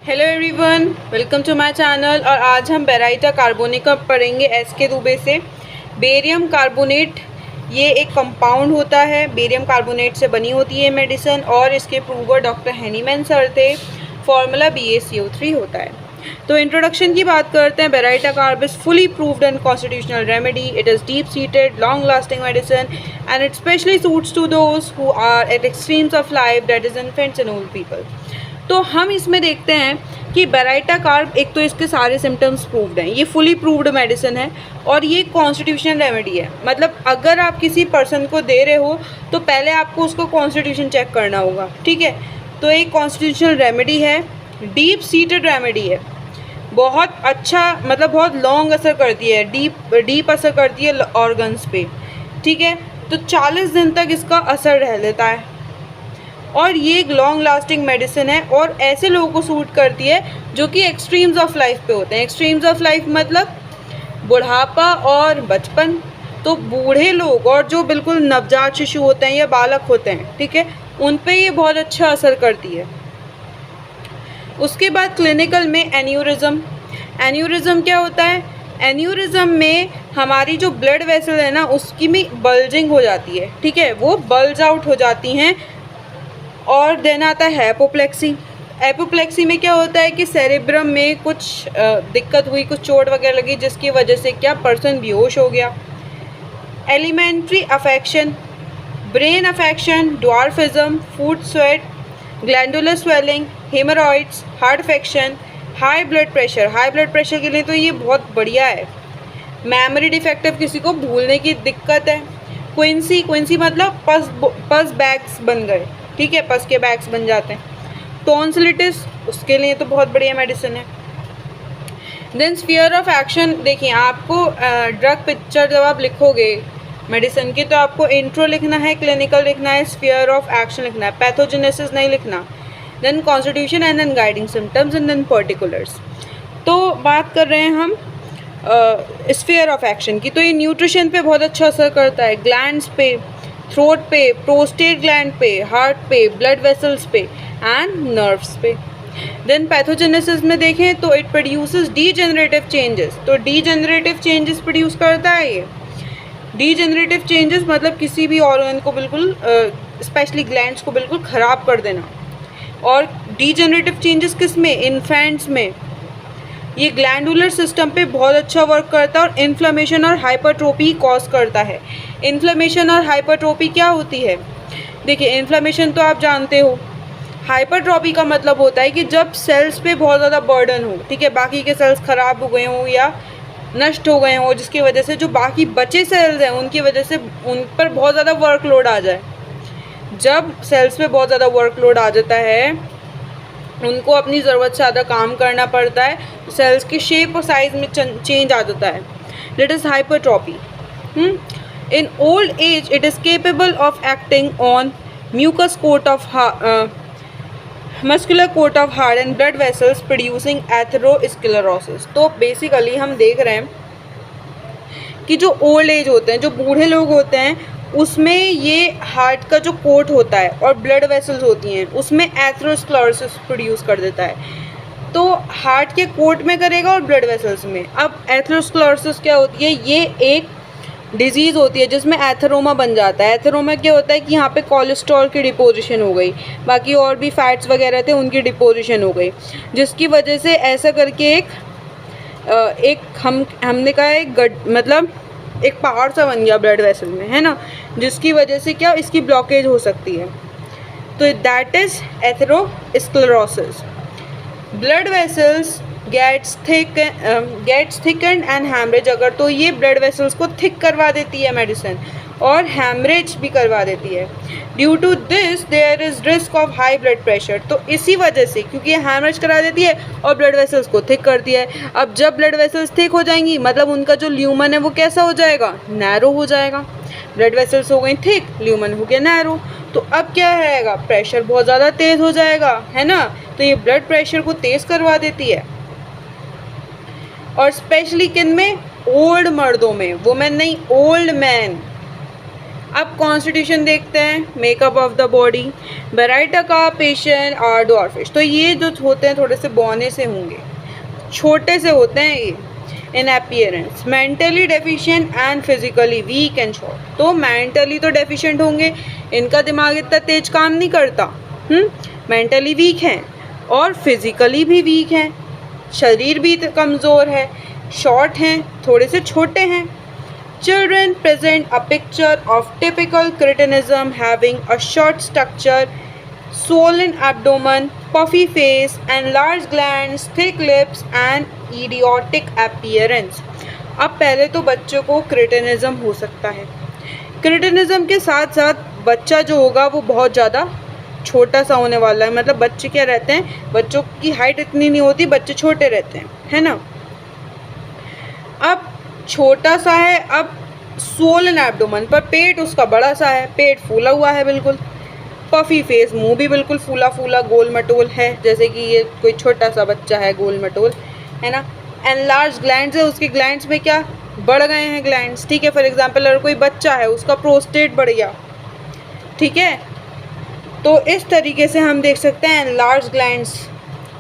Hello everyone, welcome to my channel. और आज हम बेराइटा कार्बोनिका पढ़ेंगे एसके दुबे से। बेरियम कार्बोनेट ये एक कंपाउंड होता है, बेरियम कार्बोनेट से बनी होती है मेडिसिन और इसके प्रूवर डॉक्टर हैनीमैन सर थे। फॉर्मूला BaCO3 होता है। तो इंट्रोडक्शन की बात करते हैं। Baryta carb is fully proved and constitutional remedy. It is deep seated long lasting medicine and it specially suits to those who are at extremes of life, that is infants and old people. तो हम इसमें देखते हैं कि baryta carb, एक तो इसके सारे सिम्टम्स प्रूव्ड हैं, ये फुली प्रूव्ड मेडिसिन है और ये कॉन्स्टिट्यूशन रेमेडी है। मतलब अगर आप किसी पर्सन को दे रहे हो तो पहले आपको उसको कॉन्स्टिट्यूशन चेक करना होगा, ठीक है। तो एक कॉन्स्टिट्यूशनल रेमेडी है, डीप सीटेड रेमेडी है, बहुत अच्छा, मतलब बहुत लॉन्ग असर करती है, डीप असर करती है ऑर्गन्स पे, ठीक है। तो 40 दिन तक इसका असर रह लेता है और ये एक लॉन्ग लास्टिंग मेडिसिन है और ऐसे लोगों को सूट करती है जो कि एक्सट्रीम्स ऑफ लाइफ पे होते हैं। एक्सट्रीम्स ऑफ लाइफ मतलब बुढ़ापा और बचपन। तो बूढ़े लोग और जो बिल्कुल नवजात शिशु होते हैं या बालक होते हैं, ठीक है, उन पे ये बहुत अच्छा असर करती है। उसके बाद क्लिनिकल में एन्यूरिज्म। एन्यूरिज्म क्या होता है? एन्यूरिज्म में हमारी जो ब्लड वेसल है ना, उसकी में बल्जिंग हो जाती है, ठीक है, वो बल्ज आउट हो जाती हैं। और देन आता है एपोप्लेक्सी। एपोप्लेक्सी में क्या होता है कि सेरेब्रम में कुछ दिक्कत हुई, कुछ चोट वगैरह लगी, जिसकी वजह से क्या पर्सन बेहोश हो गया। Elementary affection, brain affection, dwarfism, food sweat, glandular swelling, haemorrhoids, heart affection, high blood pressure. High blood pressure के लिए तो ये बहुत बढ़िया है। मेमोरी डिफेक्टिव, किसी को भूलने की दिक्कत है। क्विंसी मतलब पस बैग्स बन गए, ठीक है, पस के बैग्स बन जाते हैं। टॉन्सिलिटिस, उसके लिए तो बहुत बढ़िया मेडिसिन है। देन स्फीयर ऑफ एक्शन, देखिए आपको ड्रग पिक्चर जब आप लिखोगे मेडिसिन की तो आपको इंट्रो लिखना है, क्लिनिकल लिखना है, स्फीयर ऑफ एक्शन लिखना है, पैथोजेनेसिस नहीं लिखना। Then constitution and then guiding symptoms and then particulars. तो बात कर रहे हैं हम स्फीयर ऑफ एक्शन की। तो ये न्यूट्रिशन पे बहुत अच्छा असर करता है, ग्लैंड्स पे, थ्रोट पे, प्रोस्टेट ग्लैंड पे, हार्ट पे, ब्लड वेसल्स पे एंड नर्व्स पे। देन पैथोजेनेसिस में देखें तो इट प्रोड्यूसेस डीजेनरेटिव चेंजेस। तो डीजेनरेटिव चेंजेस प्रोड्यूस करता है ये। डीजेनरेटिव चेंजेस मतलब किसी भी ऑर्गन को बिल्कुल स्पेशली ग्लैंड्स को बिल्कुल ख़राब कर देना। और डीजेनरेटिव चेंजेस किस में? इन्फेंट्स में। ये ग्लैंडुलर सिस्टम पे बहुत अच्छा वर्क करता है और इन्फ्लेमेशन और हाइपरट्रोपी कॉज करता है। इन्फ्लेमेशन और हाइपरट्रोपी क्या होती है? देखिए, इन्फ्लेमेशन तो आप जानते हो। हाइपरट्रोपी का मतलब होता है कि जब सेल्स पे बहुत ज़्यादा बर्डन हो, ठीक है, बाकी के सेल्स ख़राब हो गए हों या नष्ट हो गए हों, जिसकी वजह से जो बाकी बचे सेल्स हैं उनकी वजह से उन पर बहुत ज़्यादा वर्कलोड आ जाए। जब सेल्स पे बहुत ज़्यादा वर्कलोड आ जाता है, उनको अपनी ज़रूरत से ज़्यादा काम करना पड़ता है, सेल्स की शेप और साइज़ में चेंज आ जाता है। That is hypertrophy. In old age it is capable of acting on mucous coat of muscular coat of heart and blood vessels producing atherosclerosis. तो बेसिकली हम देख रहे हैं कि जो ओल्ड एज होते हैं, जो बूढ़े लोग होते हैं, उसमें ये हार्ट का जो कोट होता है और ब्लड वेसल्स होती हैं उसमें एथेरोस्क्लेरोसिस प्रोड्यूस कर देता है। तो हार्ट के कोट में करेगा और ब्लड वेसल्स में। अब एथेरोस्क्लेरोसिस क्या होती है? ये एक डिजीज़ होती है जिसमें एथेरोमा बन जाता है। एथेरोमा क्या होता है कि यहाँ पे कोलेस्ट्रॉल की डिपोजिशन हो गई, बाकी और भी फैट्स वगैरह थे उनकी डिपोजिशन हो गई, जिसकी वजह से ऐसा करके हमने कहा एक मतलब एक पहाड़ सा बन गया ब्लड वेसल में, है ना, जिसकी वजह से क्या इसकी ब्लॉकेज हो सकती है। तो that is atherosclerosis. Blood vessels gets thickened and haemorrhage. अगर तो ये ब्लड वेसल्स को थिक करवा देती है मेडिसिन और हैमरेज भी करवा देती है। Due to this there is risk of high blood pressure. तो इसी वजह से, क्योंकि ये हैमरेज करा देती है और ब्लड वेसल्स को थिक करती है। अब जब ब्लड वेसल्स थिक हो जाएंगी मतलब उनका जो ल्यूमन है वो कैसा हो जाएगा? नैरो हो जाएगा। ब्लड वेसल्स हो गई थिक, ल्यूमन हो गया नैरो। तो अब क्या रहेगा? प्रेशर बहुत ज़्यादा तेज़ हो जाएगा, है ना। तो ये ब्लड प्रेशर को तेज़ करवा देती है। और स्पेशली किन में? ओल्ड मर्दों में, वुमेन नहीं, ओल्ड मैन। अब कॉन्स्टिट्यूशन देखते हैं, makeup of the body. Baryta का पेशेंट और ड्वार्फिश, तो ये जो होते हैं थोड़े से बौने से होंगे, छोटे से होते हैं ये। इन appearance mentally deficient and physically weak and short, तो मेंटली तो डेफिशिएंट होंगे, इनका दिमाग इतना तेज काम नहीं करता, मेंटली वीक हैं और फिजिकली भी वीक हैं, शरीर भी कमज़ोर है, शॉर्ट हैं, थोड़े से छोटे हैं। Children present a picture of typical cretinism having a short stature, swollen abdomen, puffy face, enlarged glands, thick lips and idiotic appearance. अब पहले तो बच्चों को क्रिटिनिज्म हो सकता है। क्रिटिनिज्म के साथ साथ बच्चा जो होगा वो बहुत ज़्यादा छोटा सा होने वाला है, मतलब बच्चे क्या रहते हैं, बच्चों की हाइट इतनी नहीं होती, बच्चे छोटे रहते हैं, है ना। अब छोटा सा है, अब स्वोलन एब्डोमेन, पर पेट उसका बड़ा सा है, पेट फूला हुआ है बिल्कुल। पफी फेस, मुंह भी बिल्कुल फूला फूला गोल मटोल है, जैसे कि ये कोई छोटा सा बच्चा है गोल मटोल, है ना। एनलार्ज ग्लैंड्स है, उसके ग्लैंड्स में क्या बढ़ गए हैं ग्लैंड्स, ठीक है। फॉर एग्जांपल अगर कोई बच्चा है उसका प्रोस्टेट बढ़ गया, ठीक है, तो इस तरीके से हम देख सकते हैं enlarge glands,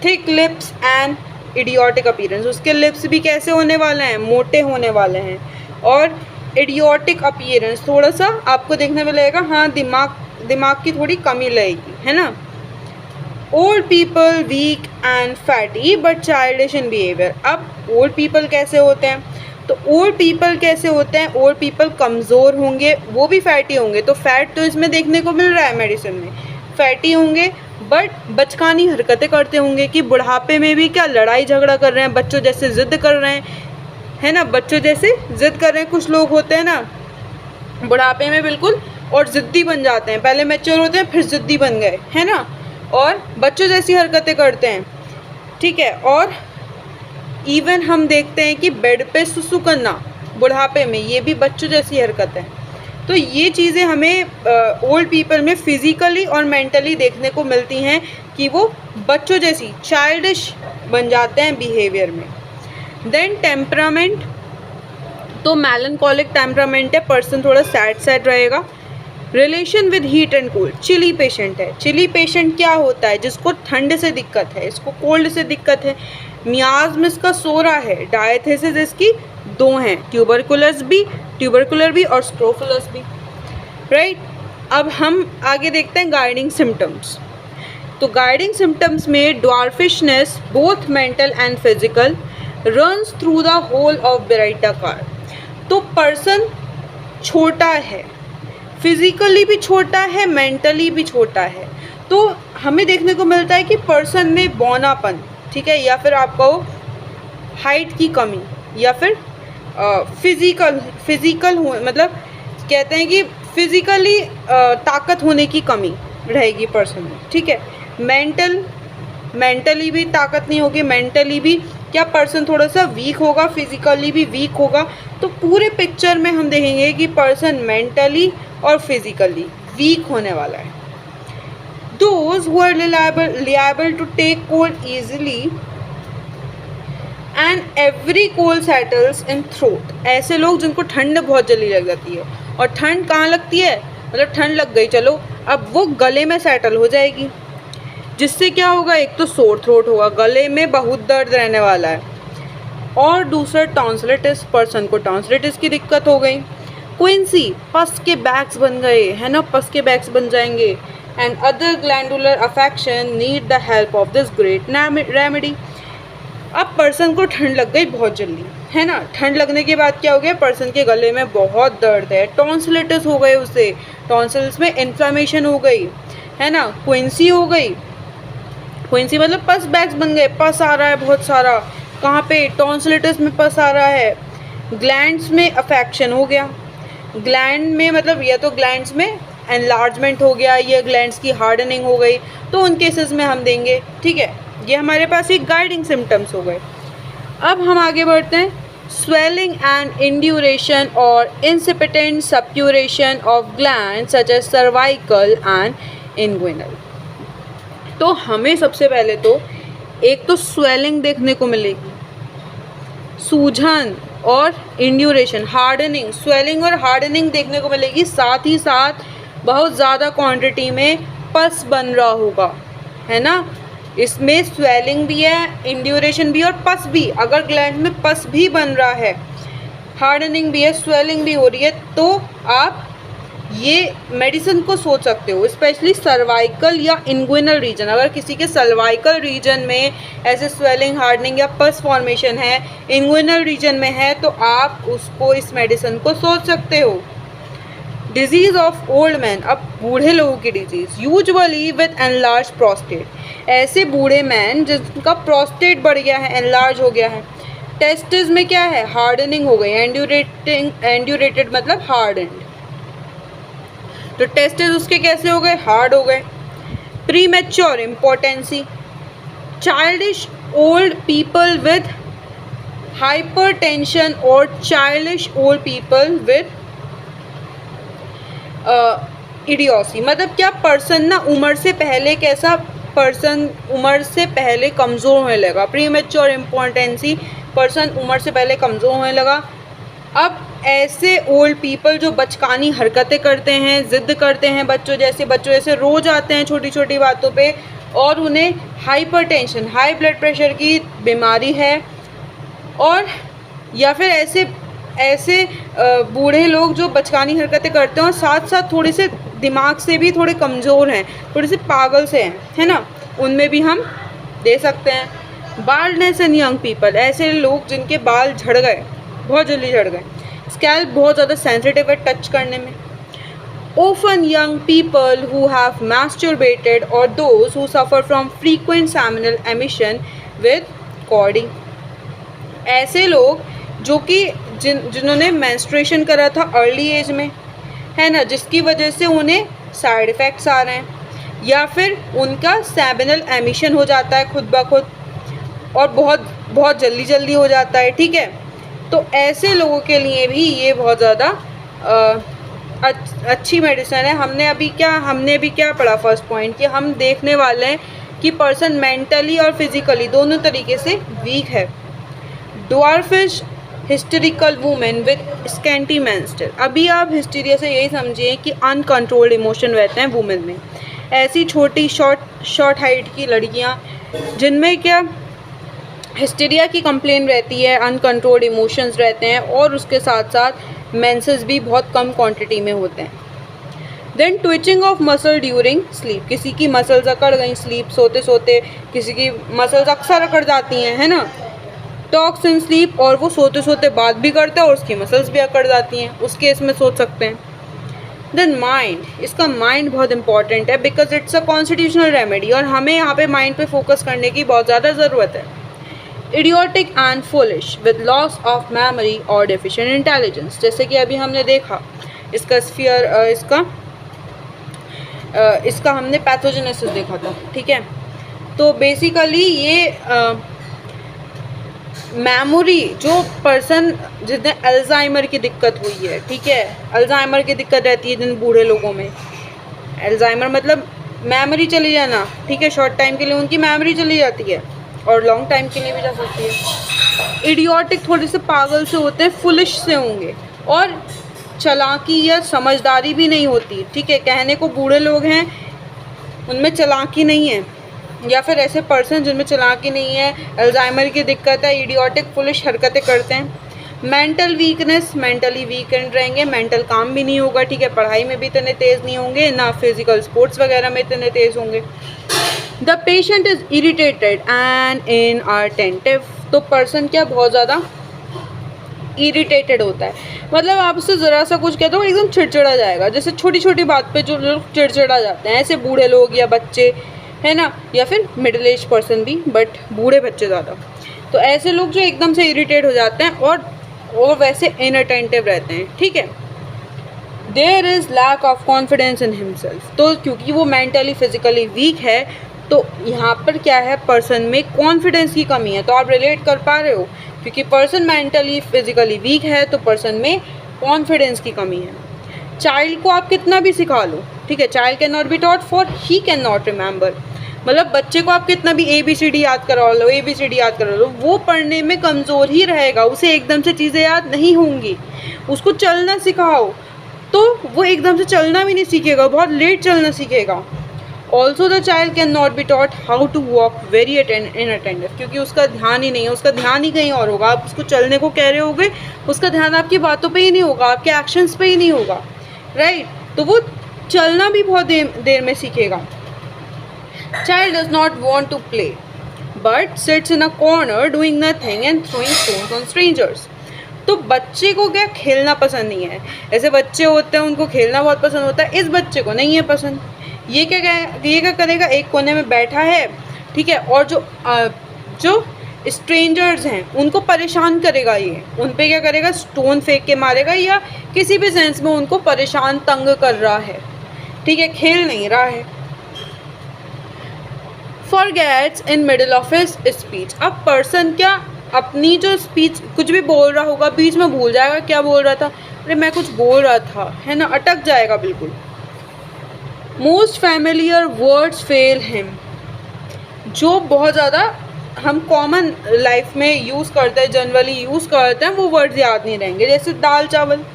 thick lips and idiotic appearance, उसके लिप्स भी कैसे होने वाले हैं, मोटे होने वाले हैं। और इडियोटिक अपीयरेंस, थोड़ा सा आपको देखने में लगेगा हाँ दिमाग की थोड़ी कमी लगेगी, है ना। Old people weak and fatty but childish in behaviour, अब ओल्ड पीपल कैसे होते हैं, तो ओल्ड पीपल कैसे होते हैं, ओल्ड पीपल कमज़ोर होंगे, वो भी फैटी होंगे, तो फैट तो इसमें देखने को मिल रहा है मेडिसिन में, फैटी होंगे बट बचकानी हरकतें करते होंगे कि बुढ़ापे में भी क्या लड़ाई झगड़ा कर रहे हैं, बच्चों जैसे ज़िद कर रहे हैं, है ना, बच्चों जैसे ज़िद कर रहे हैं। कुछ लोग होते हैं ना बुढ़ापे में बिल्कुल और ज़िद्दी बन जाते हैं, पहले मैच्योर होते हैं फिर ज़िद्दी बन गए, है ना, और बच्चों जैसी हरकतें करते हैं, ठीक है। और इवन हम देखते हैं कि बेड पे सुसु करना बुढ़ापे में, ये भी बच्चों जैसी हरकत है। तो ये चीज़ें हमें ओल्ड पीपल में फिज़िकली और मेंटली देखने को मिलती हैं कि वो बच्चों जैसी चाइल्डिश बन जाते हैं बिहेवियर में। देन टेम्परामेंट, तो मेलनकॉलिक टेम्परामेंट है, पर्सन थोड़ा सैड रहेगा। Relation with heat and cold, chilly patient है, चिली पेशेंट क्या होता है, जिसको ठंड से दिक्कत है, इसको कोल्ड से दिक्कत है। मियाज्म इसका सोरा है, डायथेसिस इसकी दो हैं, ट्यूबरकुलर भी और स्ट्रोफुलस भी, राइट। अब हम आगे देखते हैं गाइडिंग सिम्टम्स। तो गाइडिंग सिम्टम्स में dwarfishness both mental and physical runs through the whole of baryta carb, तो पर्सन छोटा है, फिजिकली भी छोटा है, मेंटली भी छोटा है, तो हमें देखने को मिलता है कि पर्सन में बौनापन, ठीक है, या फिर आपको हाइट की कमी, या फिर फिज़िकल हो, मतलब कहते हैं कि फिज़िकली ताकत होने की कमी रहेगी पर्सन में, ठीक है। मेंटली भी ताकत नहीं होगी, मेंटली भी क्या पर्सन थोड़ा सा वीक होगा, फिज़िकली भी वीक होगा। तो पूरे पिक्चर में हम देखेंगे कि पर्सन मेंटली और फिज़िकली वीक होने वाला है। Those who are liable to take cold easily and every cold settles in throat, ऐसे लोग जिनको ठंड बहुत जल्दी लग जाती है, और ठंड कहाँ लगती है, मतलब ठंड लग गई चलो, अब वो गले में सेटल हो जाएगी, जिससे क्या होगा, एक तो सोर थ्रोट होगा, गले में बहुत दर्द रहने वाला है, और दूसरा टॉन्सिलिटिस, पर्सन को टॉन्सिलिटिस की दिक्कत हो गई। क्विंसी, पस के बैग्स बन गए, है ना, पस के बैग्स बन जाएंगे। And other glandular affection need the help of this great remedy. अब पर्सन को ठंड लग गई बहुत जल्दी, है ना, ठंड लगने के बाद क्या हो गया, पर्सन के गले में बहुत दर्द है, टॉन्सिलिटिस हो गए, उससे टॉन्सिल्स में इन्फ्लेमेशन हो गई, है ना, क्विंसी हो गई, क्विंसी मतलब पस बैग्स बन गए, पस आ रहा है बहुत सारा, कहाँ पे, टॉन्सिलिटिस में पस आ रहा है। ग्लैंड्स में अफेक्शन हो गया, ग्लैंड में मतलब या तो ग्लैंड्स में एनलार्जमेंट हो गया, या ग्लैंड्स की हार्डनिंग हो गई, तो उन केसेस में हम देंगे, ठीक है। ये हमारे पास एक गाइडिंग सिम्टम्स हो गए। अब हम आगे बढ़ते हैं, स्वेलिंग एंड इंड्यूरेशन और incipient suppuration of gland such as cervical and inguinal. तो हमें सबसे पहले तो एक तो स्वेलिंग देखने को मिलेगी, सूजन, और इंड्यूरेशन, हार्डनिंग, स्वेलिंग और हार्डनिंग देखने को मिलेगी। साथ ही साथ बहुत ज़्यादा क्वांटिटी में पस बन रहा होगा, है ना। इसमें स्वेलिंग भी है, इंड्यूरेशन भी और पस भी। अगर ग्लैंड में पस भी बन रहा है, हार्डनिंग भी है, स्वेलिंग भी हो रही है, तो आप ये मेडिसिन को सोच सकते हो। स्पेशली सर्वाइकल या इंग्विनल रीजन, अगर किसी के सर्वाइकल रीजन में ऐसे स्वेलिंग, हार्डनिंग या पस फॉर्मेशन है, इंग्विनल रीजन में है, तो आप उसको इस मेडिसिन को सोच सकते हो। डिजीज़ ऑफ ओल्ड मैन, अब बूढ़े लोगों की disease, usually with enlarge prostate, ऐसे बूढ़े मैन जिनका प्रोस्टेट बढ़ गया है, एनलार्ज हो गया है। टेस्टिस में क्या है, हार्डनिंग हो गई, एंड्यूरेटेड मतलब हार्डन्ड, तो टेस्टिस उसके कैसे हो गए, हार्ड हो गए। Premature impotency, childish old people with hypertension और चाइल्डिश ओल्ड पीपल विद इडियोसी, मतलब क्या पर्सन ना उम्र से पहले, कैसा पर्सन उम्र से पहले कमज़ोर होने लगा। प्रीमेच्योर इम्पोर्टेंसी, पर्सन उम्र से पहले कमज़ोर होने लगा। अब ऐसे ओल्ड पीपल जो बचकानी हरकतें करते हैं, ज़िद करते हैं, बच्चों जैसे रोज़ आते हैं छोटी छोटी बातों पे, और उन्हें हाइपरटेंशन, हाई ब्लड प्रेशर की बीमारी है, और या फिर ऐसे बूढ़े लोग जो बचकानी हरकतें करते हैं और साथ साथ थोड़े से दिमाग से भी थोड़े कमज़ोर हैं, थोड़े से पागल से हैं, है ना, उनमें भी हम दे सकते हैं। बाल्डनेस इन यंग पीपल, ऐसे लोग जिनके बाल झड़ गए, बहुत जल्दी झड़ गए। स्कैल्प बहुत ज़्यादा सेंसिटिव है टच करने में। Often young people who have masturbated or those who suffer from frequent seminal emission with cording, ऐसे लोग जो कि जिन्होंने मेंस्ट्रुएशन करा था अर्ली एज में, है ना, जिसकी वजह से उन्हें साइड इफ़ेक्ट्स आ रहे हैं, या फिर उनका सेमिनल एमिशन हो जाता है खुद ब खुद, और बहुत जल्दी हो जाता है, ठीक है। तो ऐसे लोगों के लिए भी ये बहुत ज़्यादा अच्छी मेडिसिन है। हमने अभी क्या पढ़ा फर्स्ट पॉइंट, कि हम देखने वाले हैं कि पर्सन मेंटली और फिजिकली दोनों तरीके से वीक है। Dwarfish hysterical women with scanty menstrual, अभी आप हिस्टीरिया से यही समझिए कि अनकंट्रोल्ड इमोशन रहते हैं वुमेन में। ऐसी छोटी शॉर्ट हाइट की लड़कियां जिनमें क्या हिस्टीरिया की कंप्लेन रहती है, अनकंट्रोल्ड इमोशंस रहते हैं, और उसके साथ साथ मेंसेस भी बहुत कम क्वांटिटी में होते हैं। Then twitching of muscle during sleep, किसी की मसल्स अकड़ गई स्लीप, सोते सोते किसी की मसल्स अक्सर अकड़ जाती हैं, है ना। टॉक्स इन स्लीप, और वो सोते सोते बात भी करता है और उसकी मसल्स भी अकड़ जाती हैं, उस केस में सोच सकते हैं। देन माइंड, इसका माइंड बहुत इंपॉर्टेंट है because it's a constitutional remedy, और हमें यहाँ पे माइंड पे फोकस करने की बहुत ज़्यादा ज़रूरत है। Idiotic and foolish with loss of memory और डेफिशिएंट इंटेलिजेंस, जैसे कि अभी हमने देखा इसका हमने पैथोजेनेसिस देखा था, ठीक है। तो बेसिकली ये मेमोरी, जो पर्सन जिन्हें अल्जाइमर की दिक्कत हुई है, ठीक है, अल्जाइमर की दिक्कत रहती है जिन बूढ़े लोगों में, अल्जाइमर मतलब मेमोरी चली जाना, ठीक है, शॉर्ट टाइम के लिए उनकी मेमोरी चली जाती है और लॉन्ग टाइम के लिए भी जा सकती है। इडियोटिक थोड़े से पागल से होते हैं, फुलिश से होंगे, और चालाकी या समझदारी भी नहीं होती, ठीक है। कहने को बूढ़े लोग हैं, उनमें चालाकी नहीं है, या फिर ऐसे पर्सन जिनमें चालाकी नहीं है, अल्जाइमर की दिक्कत है, इडियोटिक फुलिश हरकतें करते हैं। मेंटल वीकनेस, मेंटली वीकेंड रहेंगे, मेंटल काम भी नहीं होगा, ठीक है, पढ़ाई में भी इतने तेज़ नहीं होंगे, ना फिजिकल स्पोर्ट्स वगैरह में इतने तेज़ होंगे। The patient is irritated and inattentive, तो पर्सन क्या बहुत ज़्यादा इरिटेटेड होता है, मतलब आप उससे ज़रा सा कुछ कहते हो एकदम चिड़चिड़ा जाएगा, जैसे छोटी छोटी बात पे जो लोग चिड़चिड़ा जाते हैं, ऐसे बूढ़े लोग या बच्चे, है ना, या फिर मिडिल एज पर्सन भी, बट बूढ़े बच्चे ज़्यादा। तो ऐसे लोग जो एकदम से इरिटेट हो जाते हैं और वैसे इनअटेंटिव रहते हैं, ठीक है। There is lack of confidence in himself, तो क्योंकि वो मेंटली फिजिकली वीक है, तो यहाँ पर क्या है, पर्सन में कॉन्फिडेंस की कमी है। तो आप रिलेट कर पा रहे हो, क्योंकि पर्सन मेंटली फिजिकली वीक है तो पर्सन में कॉन्फिडेंस की कमी है। चाइल्ड को आप कितना भी सिखा लो, ठीक है, child can not be taught for he can not remember, मतलब बच्चे को आप कितना भी ABCD याद करवा लो, ABCD याद करवा लो, वो पढ़ने में कमज़ोर ही रहेगा, उसे एकदम से चीज़ें याद नहीं होंगी। उसको चलना सिखाओ तो वो एकदम से चलना भी नहीं सीखेगा, बहुत लेट चलना सीखेगा। Also the child can not be taught how to walk very inattentive, क्योंकि उसका ध्यान ही नहीं है, उसका ध्यान ही कहीं और होगा। आप उसको चलने को कह रहे होगे, उसका ध्यान आपकी बातों पे ही नहीं होगा, आपके एक्शंस पे ही नहीं होगा, राइट। तो वो चलना भी बहुत देर में सीखेगा। Child does not want to play, but sits in a corner doing nothing and throwing stones on strangers. तो बच्चे को क्या खेलना पसंद नहीं है। ऐसे बच्चे होते हैं उनको खेलना बहुत पसंद होता है, इस बच्चे को नहीं है पसंद। ये क्या करेगा, एक कोने में बैठा है, ठीक है, और जो स्ट्रेंजर्स हैं उनको परेशान करेगा, ये उन पे क्या करेगा, स्टोन फेंक के मारेगा, या किसी भी सेंस में उनको परेशान तंग कर रहा है, ठीक है, खेल नहीं रहा है। Forgets in middle of his speech. अब पर्सन क्या अपनी जो स्पीच कुछ भी बोल रहा होगा, बीच में भूल जाएगा क्या बोल रहा था, अरे मैं कुछ बोल रहा था, है ना, अटक जाएगा बिल्कुल। Most familiar words fail him, जो बहुत ज़्यादा हम कॉमन लाइफ में यूज़ करते हैं, जनरली यूज़ करते हैं, वो वर्ड्स याद नहीं रहेंगे। जैसे दाल चावल,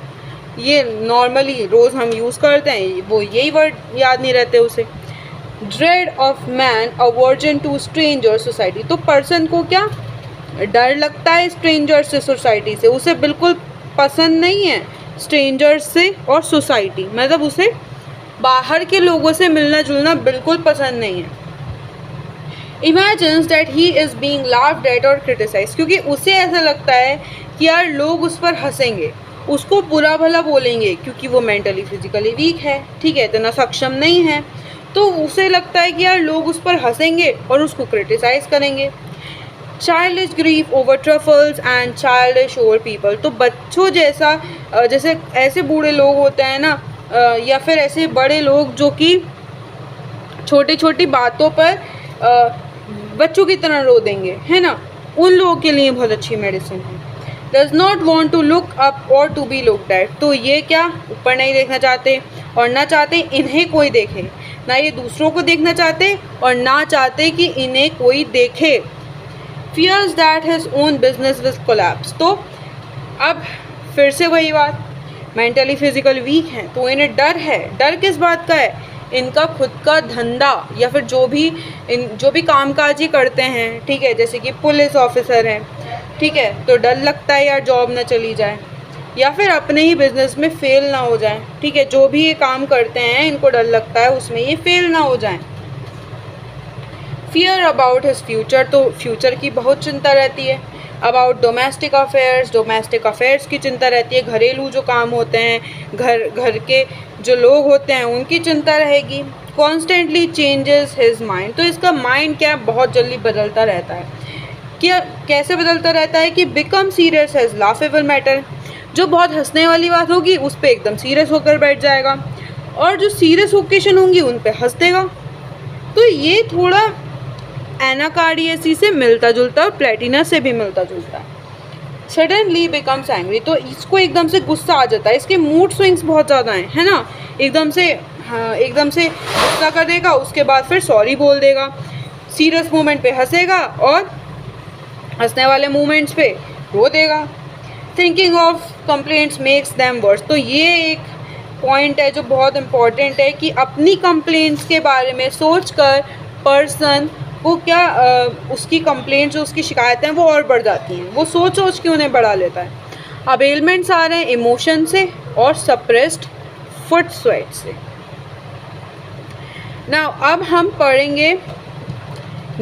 ये नॉर्मली रोज़ हम यूज़ करते हैं, वो यही वर्ड याद नहीं रहते उसे। Dread of man aversion to stranger society, तो पर्सन को क्या डर लगता है स्ट्रेंजर से, सोसाइटी से, उसे बिल्कुल पसंद नहीं है स्ट्रेंजर्स से और सोसाइटी, मतलब उसे बाहर के लोगों से मिलना जुलना बिल्कुल पसंद नहीं है। Imagines that he is being laughed eight और क्रिटिसाइज, क्योंकि उसे ऐसा लगता है कि यार लोग उस पर हंसेंगे, उसको बुरा भला बोलेंगे, क्योंकि वो मेंटली फिजिकली वीक है, ठीक है, इतना सक्षम नहीं है, तो उसे लगता है कि यार लोग उस पर हंसेंगे और उसको क्रिटिसाइज़ करेंगे। Childish grief over truffles and childish over people, तो बच्चों जैसा जैसे ऐसे बूढ़े लोग होते हैं ना, या फिर ऐसे बड़े लोग जो कि छोटी छोटी बातों पर बच्चों की तरह रो देंगे, है ना, उन लोगों के लिए बहुत अच्छी मेडिसिन है। Does not want to look up or to be looked at, तो ये क्या ऊपर नहीं देखना चाहते और ना चाहते इन्हें कोई देखे, ना ये दूसरों को देखना चाहते और ना चाहते कि इन्हें कोई देखे। Fears that his own business will collapse, तो अब फिर से वही बात, मेंटली फिजिकल वीक हैं तो इन्हें डर है। डर किस बात का है, इनका खुद का धंधा या फिर जो भी कामकाज ये करते हैं, ठीक है, जैसे कि पुलिस ऑफिसर हैं, ठीक है, तो डर लगता है यार जॉब ना चली जाए या फिर अपने ही बिजनेस में फेल ना हो जाए, ठीक है, जो भी ये काम करते हैं इनको डर लगता है उसमें ये फेल ना हो जाए। फियर अबाउट हिज फ्यूचर, तो फ्यूचर की बहुत चिंता रहती है। अबाउट डोमेस्टिक अफेयर्स की चिंता रहती है, घरेलू जो काम होते हैं, घर के जो लोग होते हैं उनकी चिंता रहेगी। कॉन्स्टेंटली चेंजेस हिज माइंड, तो इसका माइंड क्या बहुत जल्दी बदलता रहता है। क्या कैसे बदलता रहता है कि become serious has laughable matter, जो बहुत हंसने वाली बात होगी उस पर एकदम सीरियस होकर बैठ जाएगा और जो सीरियस ओकेशन होंगी उन पर हंस देगा। तो ये थोड़ा एनाकार्डियसी से मिलता जुलता और प्लेटिनस से भी मिलता जुलता है। सडनली बिकम्स एंग्री, तो इसको एकदम से गुस्सा आ जाता है, इसके मूड स्विंग्स बहुत ज़्यादा हैं, है ना, एकदम से गुस्सा कर देगा, उसके बाद फिर सॉरी बोल देगा, सीरियस मोमेंट पे हंसेगा और हंसने वाले मोमेंट्स पे रो देगा। Thinking of complaints makes them worse, तो ये एक पॉइंट है जो बहुत इम्पॉर्टेंट है कि अपनी कंप्लेंट्स के बारे में सोचकर पर्सन को क्या उसकी कंप्लेंट्स जो उसकी शिकायतें हैं वो और बढ़ जाती हैं, वो सोच के उन्हें बढ़ा लेता है। अब एलिमेंट्स आ रहे हैं इमोशन से और सप्रेस्ड फुट स्वेट से। नाउ अब हम पढ़ेंगे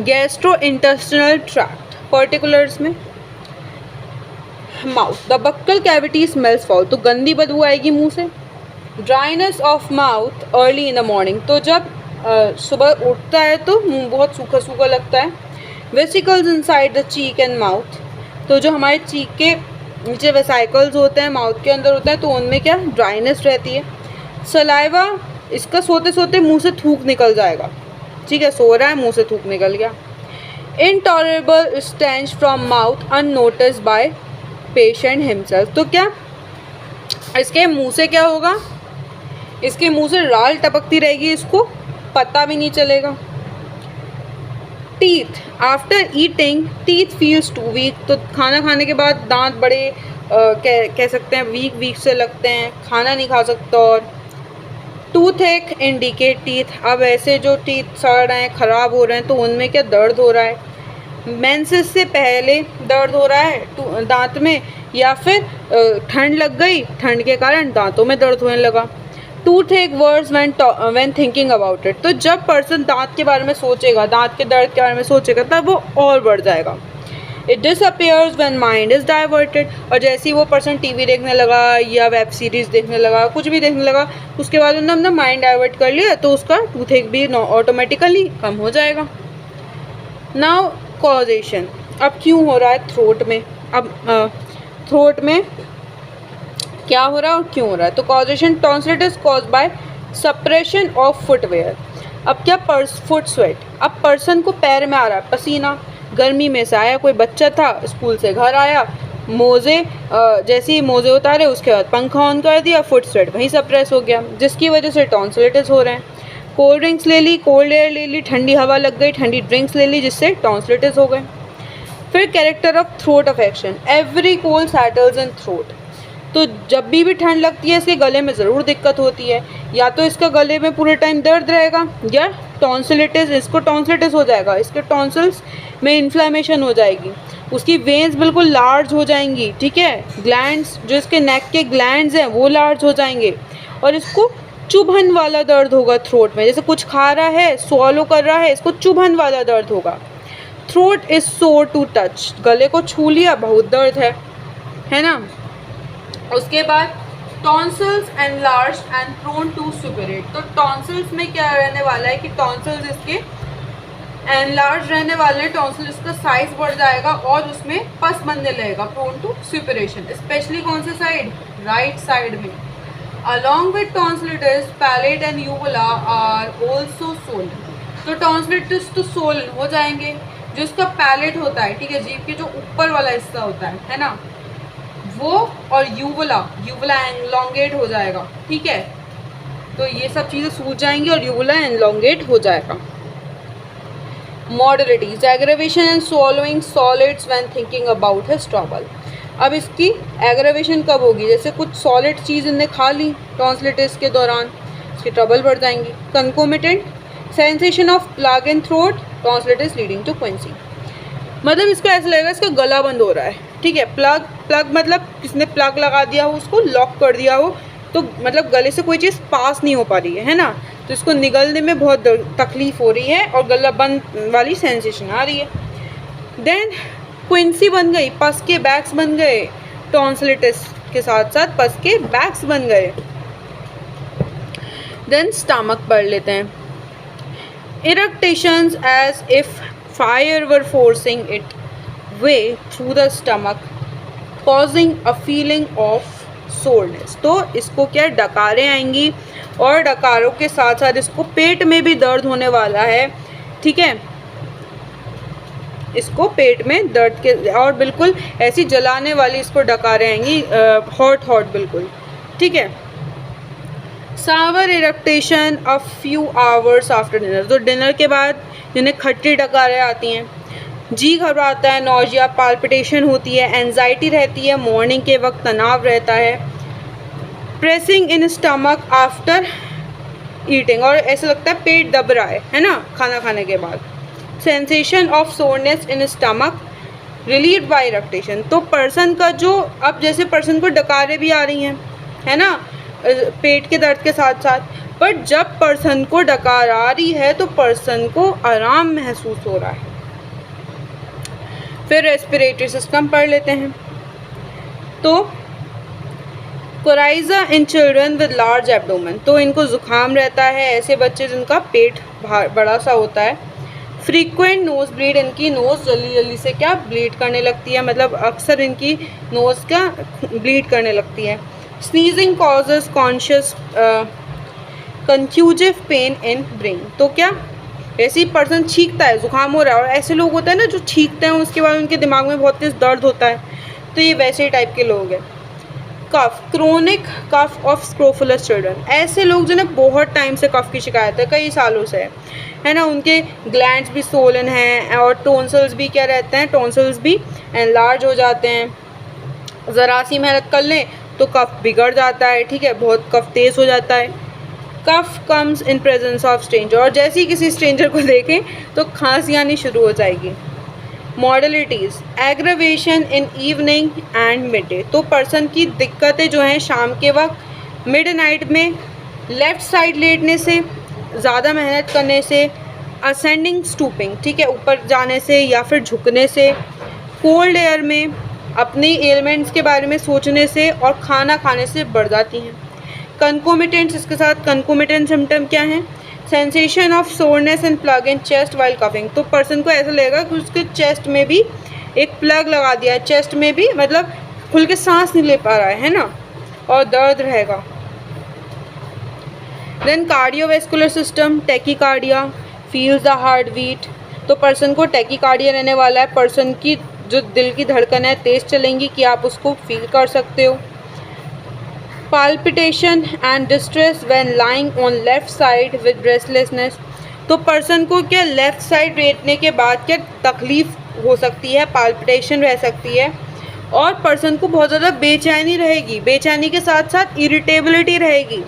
गैस्ट्रो इंटेस्टिनल ट्रैक्ट, पर्टिकुलर्स में mouth, the buccal cavity smells foul, तो गंदी बदबू आएगी मुंह से। Dryness of mouth early in the morning, तो जब सुबह उठता है तो मुंह बहुत सूखा सूखा लगता है। Vesicles inside the cheek and mouth, तो जो हमारे चीक के नीचे वेसिकल्स होते हैं माउथ के अंदर होते हैं तो उनमें क्या ड्राइनेस रहती है। सलाइवा, इसका सोते सोते मुंह से थूक निकल जाएगा, ठीक है, सो रहा है मुंह से थूक निकल गया। Intolerable stench from mouth unnoticed by patient himself, तो क्या इसके मुंह से क्या होगा, इसके मुंह से राल टपकती रहेगी, इसको पता भी नहीं चलेगा। Teeth, after eating teeth feels too weak, तो खाना खाने के बाद दांत बड़े कह सकते हैं वीक से लगते हैं, खाना नहीं खा सकता। और टूथएक इंडिकेट टीथ, अब ऐसे जो टीथ सड़ रहे हैं, ख़राब हो रहे हैं, तो उनमें क्या दर्द हो रहा है, मेंसेस से पहले दर्द हो रहा है दांत में, या फिर ठंड लग गई, ठंड के कारण दांतों में दर्द होने लगा। Toothache words when thinking about it, तो जब पर्सन दांत के बारे में सोचेगा, दांत के दर्द के बारे में सोचेगा, तब वो और बढ़ जाएगा। It disappears when mind is diverted, और जैसे ही वो पर्सन टीवी देखने लगा या वेब सीरीज़ देखने लगा, कुछ भी देखने लगा, उसके बाद उन्होंने अपना माइंड डाइवर्ट कर लिया, तो उसका टूथएक भी ऑटोमेटिकली कम हो जाएगा। नाउ कॉजेशन, अब क्यों हो रहा है थ्रोट में, अब थ्रोट में क्या हो रहा है और क्यों हो रहा है। तो causation, tonsillitis cause by suppression of footwear. अब क्या फुट स्वेट, अब पर्सन को पैर में आ रहा है पसीना, गर्मी में से आया, कोई बच्चा था स्कूल से घर आया, मोज़े जैसे ही मोज़े उतारे उसके बाद पंखा ऑन कर दिया, फुट स्वेट वहीं सप्रेस हो गया, जिसकी वजह से टॉन्सिलिटिस हो रहे हैं। कोल्ड ड्रिंक्स ले ली, कोल्ड एयर ले ली, ठंडी हवा लग गई, ठंडी ड्रिंक्स ले ली, जिससे टॉन्सिलिटिस हो गए। फिर character of throat affection, every cold settles in throat, तो जब भी ठंड लगती है इसके गले में ज़रूर दिक्कत होती है, या तो इसका गले में पूरे टाइम दर्द रहेगा, या टॉन्सिलिटिस, इसको टॉन्सिलिटिस हो जाएगा, इसके टॉन्सिल्स में इन्फ्लेमेशन हो जाएगी, उसकी वेन्स बिल्कुल लार्ज हो जाएंगी, ठीक है, ग्लैंड्स जो इसके नेक के ग्लैंड्स हैं वो लार्ज हो जाएंगे, और इसको चुभन वाला दर्द होगा थ्रोट में, जैसे कुछ खा रहा है, स्वॉलो कर रहा है, इसको चुभन वाला दर्द होगा। थ्रोट इज सोर टू टच, गले को छू लिया बहुत दर्द है ना। उसके बाद tonsils enlarge and prone to suppurate, तो टॉन्सिल्स में क्या रहने वाला है कि टॉन्सिल्स इसके एनलार्ज रहने वाले, टॉन्सिल इसका साइज बढ़ जाएगा और उसमें पस बनने लगेगा, प्रोन टू सुपरेशन, स्पेशली कौन से साइड, राइट साइड में। Along with tonsillitis, palate and uvula are also swollen, तो टॉन्सिलिटिस तो सोलन हो जाएंगे, जो इसका पैलेट होता है, ठीक है, जीभ के जो ऊपर वाला हिस्सा होता है ना, वो, और यूवुला एनलॉन्गेट हो जाएगा, ठीक है, तो ये सब चीज़ें सूज जाएंगी और यूवुला एनलॉन्गेट हो जाएगा। Modalities, aggravation and swallowing solids when thinking about his trouble, अब इसकी एग्रेवेशन कब होगी, जैसे कुछ सॉलिड चीज़ इनने खा ली टॉन्सिलिटिस के दौरान, इसकी ट्रबल बढ़ जाएंगी। Concomitant, sensation of plug in throat, tonsillitis leading to quinsy, मतलब इसको ऐसा लगेगा इसका गला बंद हो रहा है, ठीक है, प्लग मतलब किसने प्लग लगा दिया हो, उसको लॉक कर दिया हो, तो मतलब गले से कोई चीज़ पास नहीं हो पा रही है ना, तो इसको निगलने में बहुत तकलीफ हो रही है और गला बंद वाली सेंसेशन आ रही है। देन क्विंसी बन गई, पस के बैग्स बन गए, टॉन्सिलिटिस के साथ साथ पस के बैग्स बन गए। देन स्टमक पढ़ लेते हैं। Eructations as if fire were forcing it way through the stomach causing a feeling of soreness, तो इसको क्या डकारें आएंगी और डकारों के साथ साथ इसको पेट में भी दर्द होने वाला है, ठीक है, इसको पेट में दर्द के और बिल्कुल ऐसी जलाने वाली इसको डकारें आएंगी, हॉट बिल्कुल, ठीक है। Sour eructation a few hours after dinner, तो डिनर के बाद जिन्हें खट्टी डकारें आती हैं। जी घबराता है, नौजिया, पाल्पिटेशन होती है, एंजाइटी रहती है, मॉर्निंग के वक्त तनाव रहता है। Pressing in stomach after eating, और ऐसा लगता है पेट दब रहा है ना खाना खाने के बाद। Sensation of soreness in stomach relieved by eructation, तो पर्सन का जो, अब जैसे पर्सन को डकारें भी आ रही हैं, है ना, पेट के दर्द के साथ साथ, पर जब पर्सन को डकार आ रही है तो पर्सन को आराम महसूस हो रहा है। फिर रेस्पिरेटरी सिस्टम पढ़ लेते हैं। तो coryza in children with large abdomen, तो इनको ज़ुकाम रहता है, ऐसे बच्चे जिनका पेट बड़ा सा होता है। फ्रीक्वेंट नोज़ ब्लीड, इनकी नोज़ जल्दी से क्या ब्लीड करने लगती है, मतलब अक्सर इनकी नोज़ क्या ब्लीड करने लगती है। Sneezing causes conscious confusive pain in brain, तो क्या ऐसे ही पर्सन छींकता है, ज़ुकाम हो रहा है, और ऐसे लोग होते हैं ना जो छींकते हैं उसके बाद उनके दिमाग में बहुत तेज़ दर्द होता है, तो ये वैसे ही टाइप के लोग हैं। कफ, क्रोनिक कफ ऑफ स्क्रोफुलस चिल्ड्रन, ऐसे लोग जिन्हें बहुत टाइम से कफ की शिकायत है, कई सालों से है ना, उनके ग्लैंड्स भी सोलन हैं और टोन्सिल्स भी क्या रहते हैं, टोन्सिल्स भी एनलार्ज हो जाते हैं। ज़रा सी मेहनत कर लें तो कफ बिगड़ जाता है, ठीक है, बहुत कफ तेज़ हो जाता है। Cough comes in presence of stranger, और जैसे ही किसी स्ट्रेंजर को देखें तो खांसी आनी शुरू हो जाएगी। Modalities, aggravation in evening and mid day, तो पर्सन की दिक्कतें जो हैं शाम के वक्त, मिड नाइट में, लेफ़्ट साइड लेटने से, ज़्यादा मेहनत करने से, असेंडिंग स्टूपिंग, ठीक है, ऊपर जाने से या फिर झुकने से, कोल्ड एयर में, अपनी एलिमेंट्स के बारे में सोचने से और खाना खाने से बढ़ जाती हैं। कंकोमिटेंट्स, इसके साथ कंकोमिटेंट सिम्टम क्या हैं, sensation of soreness and plug in chest while coughing, तो पर्सन को ऐसा लगेगा कि उसके चेस्ट में भी एक प्लग लगा दिया है, चेस्ट में भी मतलब खुल के सांस नहीं ले पा रहा है ना, और दर्द रहेगा। Then cardiovascular system, tachycardia, feels the heart beat, तो पर्सन को टैकीकार्डिया रहने वाला है, पर्सन की जो दिल की धड़कन है तेज़ चलेंगी कि आप उसको फील कर सकते हो। Palpitation and distress when lying on left side with breathlessness, तो पर्सन को क्या लेफ़्ट साइड लेटने के बाद क्या तकलीफ़ हो सकती है, पाल्पिटेशन रह सकती है, और पर्सन को बहुत ज़्यादा बेचैनी रहेगी, बेचैनी के साथ साथ इरिटेबिलिटी रहेगी।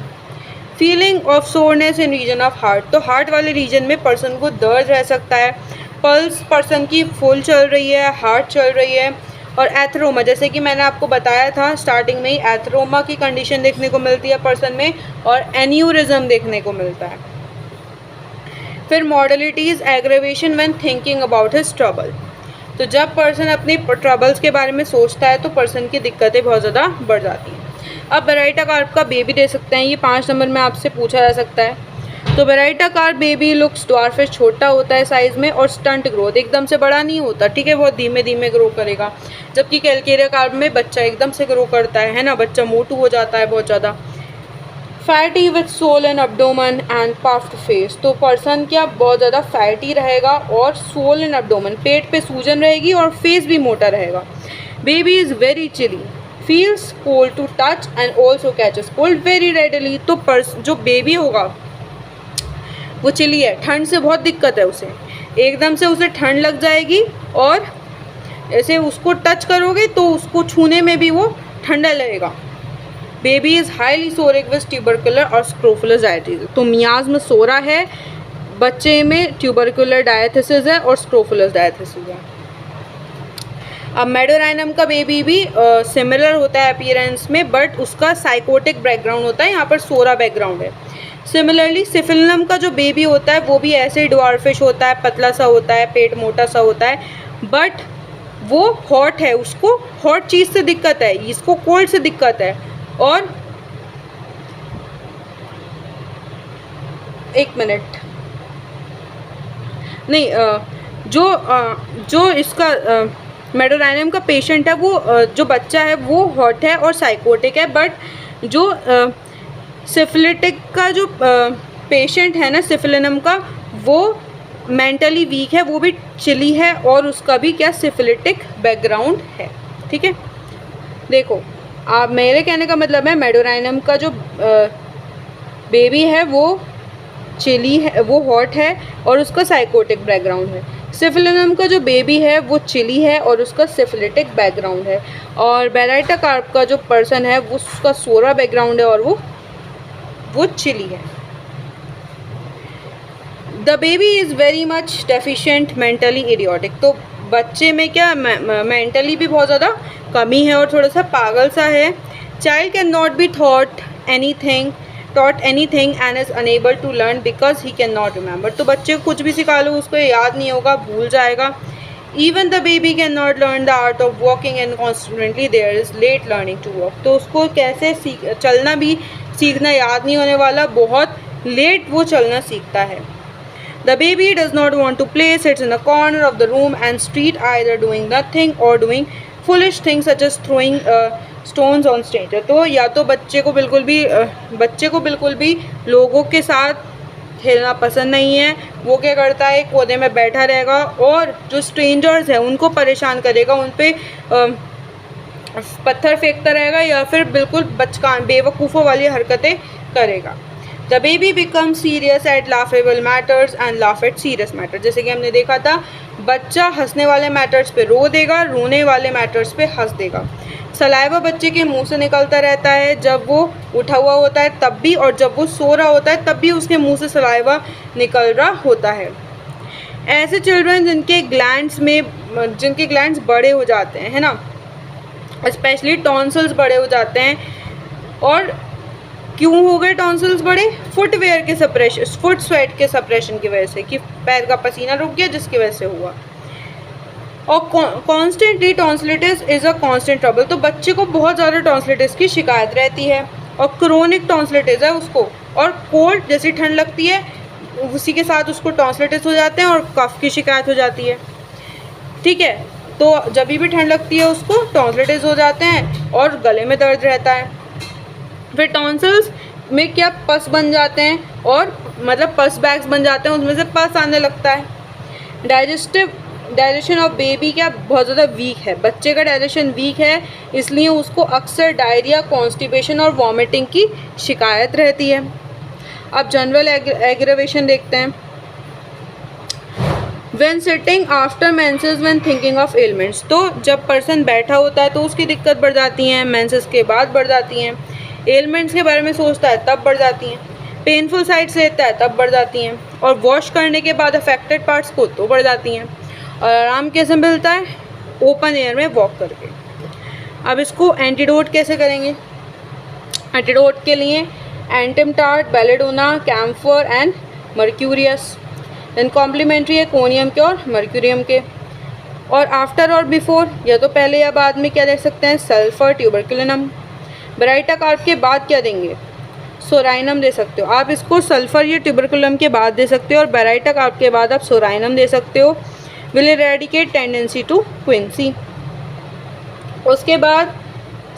Feeling of soreness in region of heart, तो हार्ट वाले रीजन में पर्सन को दर्द रह सकता है, पल्स पर्सन की फुल चल रही है, हार्ट चल रही है, और एथरोमा, जैसे कि मैंने आपको बताया था स्टार्टिंग में ही, एथरोमा की कंडीशन देखने को मिलती है पर्सन में, और एन्यूरिज्म देखने को मिलता है। फिर modalities, aggravation when thinking about his trouble, तो जब पर्सन अपनी ट्रबल्स के बारे में सोचता है तो पर्सन की दिक्कतें बहुत ज़्यादा बढ़ जाती हैं। अब बेराइटा कार्प का बेबी दे सकते हैं, ये 5 नंबर में आपसे पूछा जा सकता है। तो baryta carp baby looks dwarfish, छोटा होता है साइज़ में, और स्टंट ग्रोथ, एकदम से बड़ा नहीं होता, ठीक है, बहुत धीमे धीमे ग्रो करेगा, जबकि कैलकेरिया कार्प में बच्चा एकदम से ग्रो करता है ना, बच्चा मोटू हो जाता है बहुत ज़्यादा। Fatty with Solan abdomen and puffed face, तो पर्सन क्या बहुत ज़्यादा फैटी रहेगा और सोलन एब्डोमेन, पेट पे सूजन रहेगी और फेस भी मोटा रहेगा। Baby is very chilly, feels cold to touch and also catches cold very readily, तो जो बेबी होगा वो चिली है, ठंड से बहुत दिक्कत है उसे, एकदम से उसे ठंड लग जाएगी, और ऐसे उसको टच करोगे तो उसको छूने में भी वो ठंडा लगेगा। Baby is highly सोरिक with tubercular और स्क्रोफुलस डायथिसिस, तो मियाज में सोरा है, बच्चे में ट्यूबरकुलर डायथिसिस है और स्क्रोफुलस डायथिसिस है। अब मेडोराइनम का बेबी भी सिमिलर होता है अपीयरेंस में, बट उसका साइकोटिक बैकग्राउंड होता है, यहाँ पर सोरा बैकग्राउंड है। सिमिलरली सिफिलिनम का जो बेबी होता है वो भी ऐसे ही ड्वार्फिश होता है, पतला सा होता है, पेट मोटा सा होता है, बट वो हॉट है, उसको हॉट चीज़ से दिक्कत है, इसको कोल्ड से दिक्कत है। और एक मिनट नहीं, जो इसका मेडोराइनम का पेशेंट है वो जो बच्चा है वो हॉट है और साइकोटिक है, बट जो सिफिलिटिक का जो पेशेंट है ना सिफिलिनम का, वो मेंटली वीक है, वो भी चिली है और उसका भी क्या सिफिलिटिक बैकग्राउंड है, ठीक है। देखो आप, मेरे कहने का मतलब है मेडोराइनम का जो बेबी है वो चिली है, वो हॉट है और उसका साइकोटिक बैकग्राउंड है। सिफिलिनम का जो बेबी है वो चिली है और उसका सिफिलिटिक बैकग्राउंड है। और बेराइटा कार्प का जो पर्सन है वो उसका सोरा बैकग्राउंड है और वो चिली है। The baby is very much deficient mentally idiotic, तो बच्चे में क्या मेंटली भी बहुत ज़्यादा कमी है और थोड़ा सा पागल सा है। Child can not B taught anything and is unable to learn because he cannot remember, तो बच्चे को कुछ भी सिखा लो उसको याद नहीं होगा, भूल जाएगा। Even the baby cannot learn the art of walking and consequently there is late learning to walk, तो उसको कैसे चलना भी सीखना याद नहीं होने वाला, बहुत लेट वो चलना सीखता है। The baby does not want to play, sits in a corner of the room and street either doing nothing or doing foolish things such as throwing stones on stranger, तो या तो बच्चे को बिल्कुल भी लोगों के साथ खेलना पसंद नहीं है, वो क्या करता है कोने में बैठा रहेगा और जो स्ट्रेंजर्स हैं उनको परेशान करेगा, उन पे पत्थर फेंकता रहेगा या फिर बिल्कुल बेवकूफ़ों वाली हरकतें करेगा। The baby become serious at laughable matters and laugh at serious matter. जैसे कि हमने देखा था, बच्चा हंसने वाले मैटर्स पे रो देगा, रोने वाले मैटर्स पे हंस देगा। सलाइवा बच्चे के मुंह से निकलता रहता है, जब वो उठा हुआ होता है तब भी, और जब वो सो रहा होता है तब भी उसके मुंह से सलाइवा निकल रहा होता है। ऐसे चिल्ड्रन जिनके ग्लैंड्स बड़े हो जाते हैं, है ना, स्पेशली टॉन्सिल्स बड़े हो जाते हैं। और क्यों हो गए टॉन्सिल्स बड़े? फुटवेयर के सप्रेशन, फुट स्वेट के सप्रेशन की वजह से, कि पैर का पसीना रुक गया जिसकी वजह से हुआ। और constantly tonsillitis is a constant trouble. तो बच्चे को बहुत ज़्यादा टॉन्सिलिटिस की शिकायत रहती है, और क्रोनिक टॉन्सिलिटिस है उसको। और कोल्ड, जैसी ठंड लगती है उसी के साथ उसको टॉन्सिलिटिस हो जाते हैं और कफ की शिकायत हो जाती है। ठीक है, तो जब भी ठंड लगती है उसको टॉन्सिलिटिस हो जाते हैं और गले में दर्द रहता है। फिर टॉन्सिल्स में क्या पस बन जाते हैं, और मतलब पस बैग्स बन जाते हैं, उसमें से पस आने लगता है। डाइजेशन ऑफ बेबी क्या बहुत ज़्यादा वीक है, बच्चे का डाइजेशन वीक है, इसलिए उसको अक्सर डायरिया, कॉन्स्टिपेशन और वॉमिटिंग की शिकायत रहती है। अब जनरल एग्रेवेशन देखते हैं। When sitting after menses when thinking of ailments, तो जब पर्सन बैठा होता है तो उसकी दिक्कत बढ़ जाती हैं, मेंसेस के बाद बढ़ जाती हैं, एलिमेंट्स के बारे में सोचता है तब बढ़ जाती हैं, पेनफुल साइड्स लेता है तब बढ़ जाती हैं, और वॉश करने के बाद अफेक्टेड पार्ट्स को तो बढ़ जाती हैं। और आराम कैसे मिलता है? ओपन एयर में वॉक करके। अब इसको एंटीडोट कैसे करेंगे? एंटीडोट के लिए antim tart, belladonna, camphor and mercurius. Then complementary है कोनियम के और मर्क्यूरियम के। और आफ्टर और बिफोर, या तो पहले या बाद में क्या देख सकते हैं? Sulphur, tuberculinum. बेराइटा कार्ब के बाद क्या देंगे? सोराइनम दे सकते हो आप। इसको सल्फर या ट्यूबरकुलम के बाद दे सकते हो, और बेराइटा कार्ब के बाद आप सोराइनम दे सकते हो। Will eradicate tendency to quinsy. उसके बाद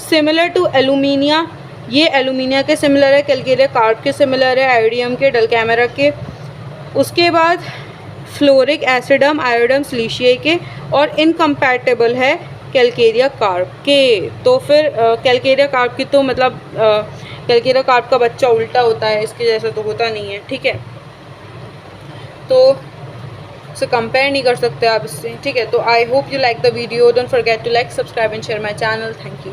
सिमिलर टू एलुमिनिया, ये एलुमिनिया के सिमिलर है, कैलकेरिया कार्ब के सिमिलर है, आयोडियम के, डलकैमेरा के। उसके बाद फ्लोरिक एसिडम, आयोडम, सिलिशिया के, और इनकम्पैटिबल है कैलकेरिया कार्ब के। तो फिर कैलकेरिया कार्ब की तो मतलब कैलकेरिया कार्ब का बच्चा उल्टा होता है, इसके जैसा तो होता नहीं है। ठीक है, तो इसे कंपेयर नहीं कर सकते आप इससे। ठीक है, तो I hope you like the video. Don't forget to like, subscribe and share my channel. Thank you.